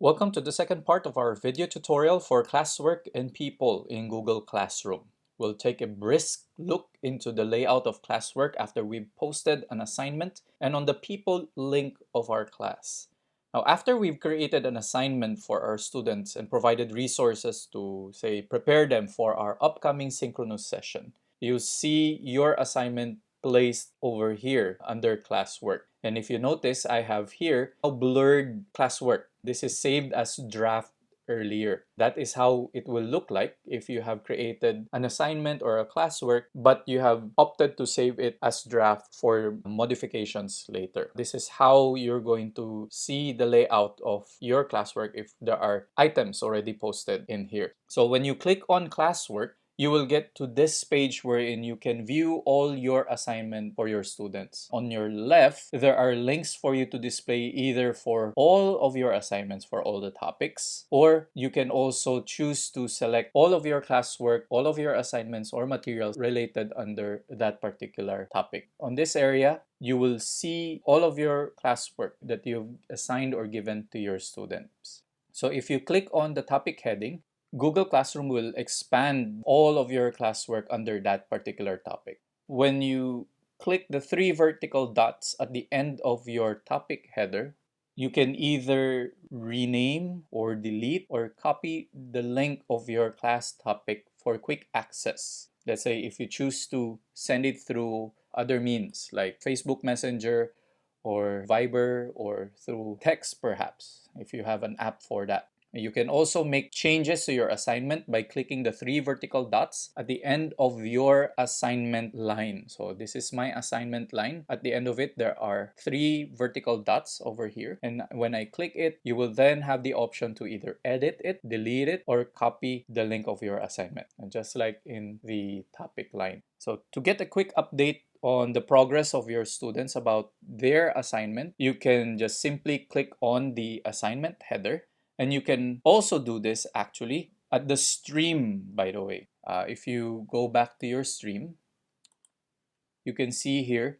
Welcome to the second part of our video tutorial for classwork and people in Google Classroom. We'll take a brisk look into the layout of classwork after we've posted an assignment and on the people link of our class. Now, after we've created an assignment for our students and provided resources to, say, prepare them for our upcoming synchronous session, you see your assignment placed over here under classwork. And if you notice, I have here a blurred classwork. This is saved as draft earlier. That is how it will look like if you have created an assignment or a classwork, but you have opted to save it as draft for modifications later. This is how you're going to see the layout of your classwork if there are items already posted in here. So when you click on classwork, you will get to this page wherein you can view all your assignment for your students. On your left, there are links for you to display either for all of your assignments for all the topics, or you can also choose to select all of your classwork, all of your assignments or materials related under that particular topic. On this area, you will see all of your classwork that you've assigned or given to your students. So if you click on the topic heading, Google Classroom will expand all of your classwork under that particular topic. When you click the three vertical dots at the end of your topic header, you can either rename or delete or copy the link of your class topic for quick access. Let's say if you choose to send it through other means like Facebook Messenger or Viber or through text perhaps, if you have an app for that. You can also make changes to your assignment by clicking the three vertical dots at the end of your assignment line. So this is my assignment line. At the end of it, there are three vertical dots over here. And when I click it, you will then have the option to either edit it, delete it, or copy the link of your assignment. And just like in the topic line. So to get a quick update on the progress of your students about their assignment, you can just simply click on the assignment header. And you can also do this actually at the stream, by the way. If you go back to your stream, you can see here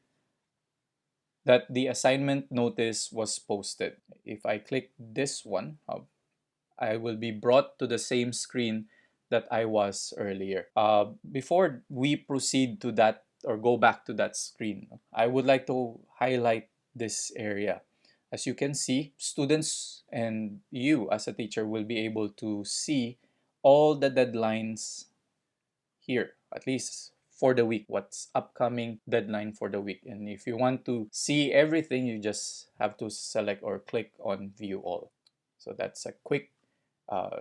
that the assignment notice was posted. If I click this one, I will be brought to the same screen that I was earlier. Before we proceed to that or go back to that screen, I would like to highlight this area. As you can see, students and you as a teacher will be able to see all the deadlines here, at least for the week, what's upcoming deadline for the week. And if you want to see everything, you just have to select or click on view all. So that's a quick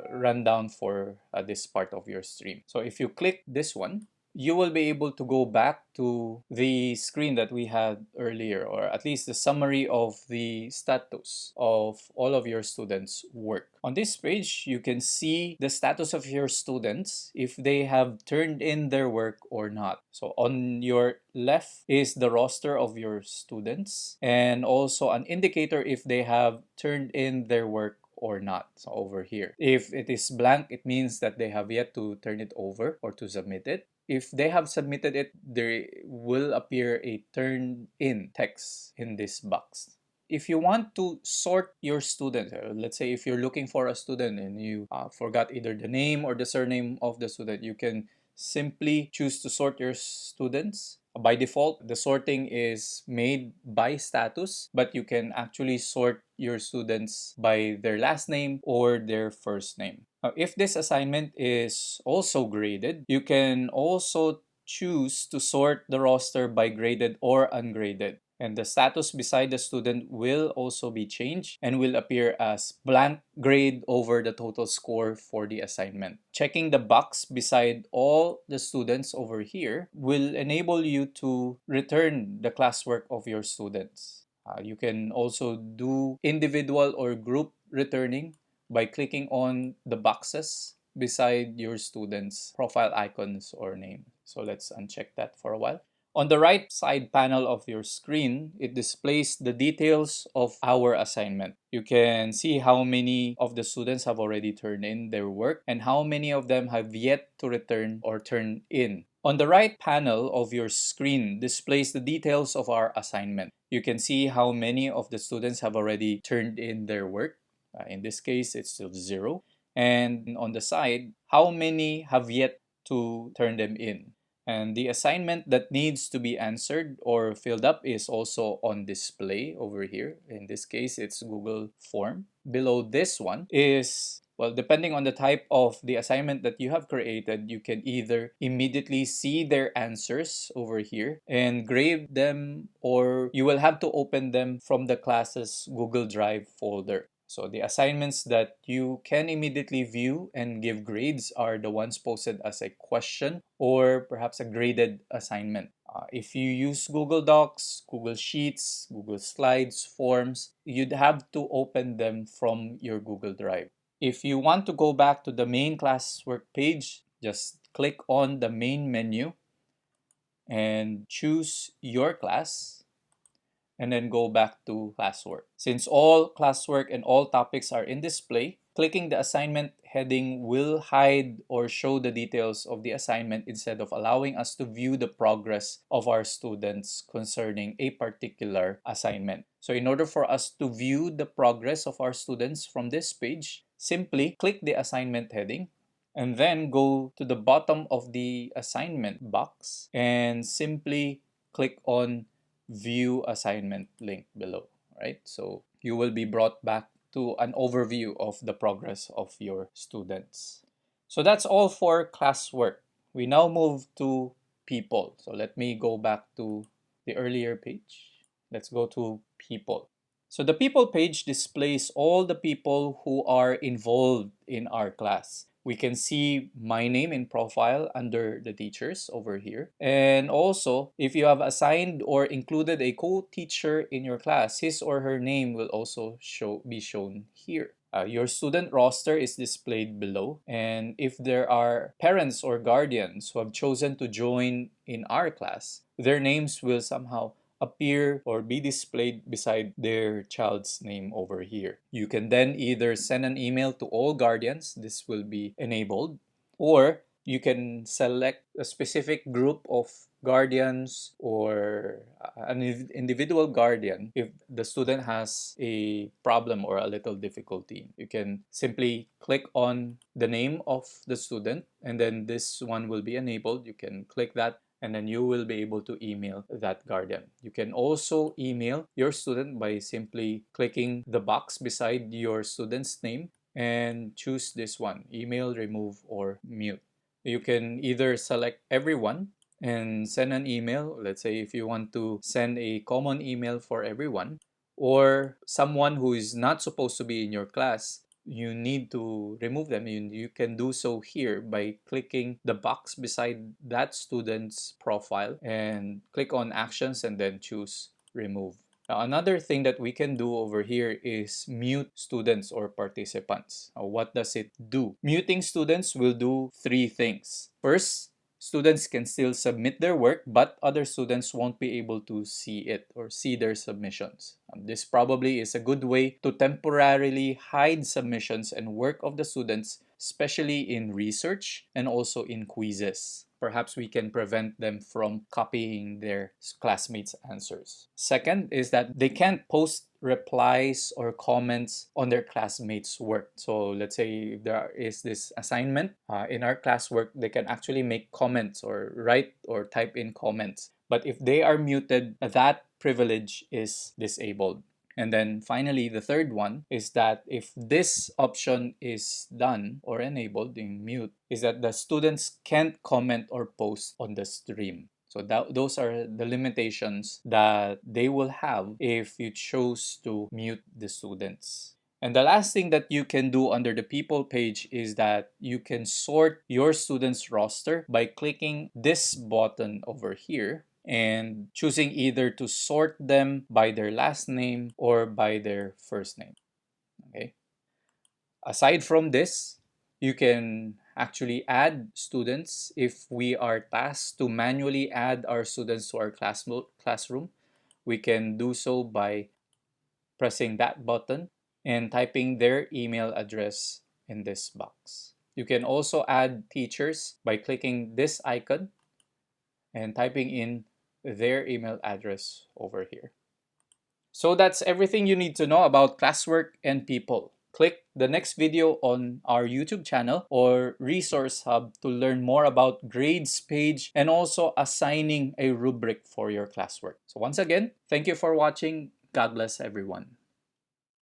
rundown for this part of your stream. So if you click this one, you will be able to go back to the screen that we had earlier, or at least the summary of the status of all of your students' work. On this page, you can see the status of your students if they have turned in their work or not. So on your left is the roster of your students and also an indicator if they have turned in their work or not. So over here, if it is blank, it means that they have yet to turn it over or to submit it. If they have submitted it, there will appear a turn in text in this box. If you want to sort your students, let's say if you're looking for a student and you forgot either the name or the surname of the student, you can simply choose to sort your students. By default, the sorting is made by status, but you can actually sort your students by their last name or their first name. Now, if this assignment is also graded, you can also choose to sort the roster by graded or ungraded. And the status beside the student will also be changed and will appear as blank grade over the total score for the assignment. Checking the box beside all the students over here will enable you to return the classwork of your students. You can also do individual or group returning by clicking on the boxes beside your students' profile icons or name. So let's uncheck that for a while. On the right side panel of your screen, it displays the details of our assignment. You can see how many of the students have already turned in their work and how many of them have yet to return or turn in. On the right panel of your screen displays the details of our assignment. You can see how many of the students have already turned in their work. In this case, it's still 0. And on the side, how many have yet to turn them in. And the assignment that needs to be answered or filled up is also on display over here. In this case, it's Google Form. Below this one is, well, depending on the type of the assignment that you have created, you can either immediately see their answers over here and grade them, or you will have to open them from the class's Google Drive folder. So the assignments that you can immediately view and give grades are the ones posted as a question or perhaps a graded assignment. If you use Google Docs, Google Sheets, Google Slides, Forms, you'd have to open them from your Google Drive. If you want to go back to the main classwork page, just click on the main menu and choose your class, and then go back to classwork. Since all classwork and all topics are in display, clicking the assignment heading will hide or show the details of the assignment instead of allowing us to view the progress of our students concerning a particular assignment. So in order for us to view the progress of our students from this page, simply click the assignment heading and then go to the bottom of the assignment box and simply click on view assignment link below, right? So you will be brought back to an overview of the progress of your students. So that's all for classwork. We now move to people. So let me go back to the earlier page. Let's go to people. So the people page displays all the people who are involved in our class. We can see my name in profile under the teachers over here. And also, if you have assigned or included a co-teacher in your class, his or her name will also be shown here. Your student roster is displayed below. And if there are parents or guardians who have chosen to join in our class, their names will somehow appear or be displayed beside their child's name over here. You can then either send an email to all guardians, this will be enabled, or you can select a specific group of guardians or an individual guardian if the student has a problem or a little difficulty. You can simply click on the name of the student and then this one will be enabled. You can click that and then you will be able to email that guardian. You can also email your student by simply clicking the box beside your student's name and choose this one, email, remove, or mute. You can either select everyone and send an email. Let's say if you want to send a common email for everyone, or someone who is not supposed to be in your class, you need to remove them. You can do so here by clicking the box beside that student's profile and click on actions and then choose remove. Now, another thing that we can do over here is mute students or participants. Now, what does it do? Muting students will do three things. First, students can still submit their work, but other students won't be able to see it or see their submissions. This probably is a good way to temporarily hide submissions and work of the students, especially in research and also in quizzes. Perhaps we can prevent them from copying their classmates' answers. Second is that they can't post replies or comments on their classmates' work. So let's say there is this assignment in our classwork, they can actually make comments or write or type in comments. But if they are muted, that privilege is disabled. And then finally, the third one is that if this option is done or enabled in mute, is that the students can't comment or post on the stream. So those are the limitations that they will have if you chose to mute the students. And the last thing that you can do under the people page is that you can sort your students roster by clicking this button over here and choosing either to sort them by their last name or by their first name. Okay. Aside from this, you can actually add students. If we are tasked to manually add our students to our classroom, we can do so by pressing that button and typing their email address in this box. You can also add teachers by clicking this icon and typing in their email address over here. So that's everything you need to know about classwork and people. Click the next video on our YouTube channel or Resource Hub to learn more about grades page and also assigning a rubric for your classwork. So once again, thank you for watching. God bless everyone.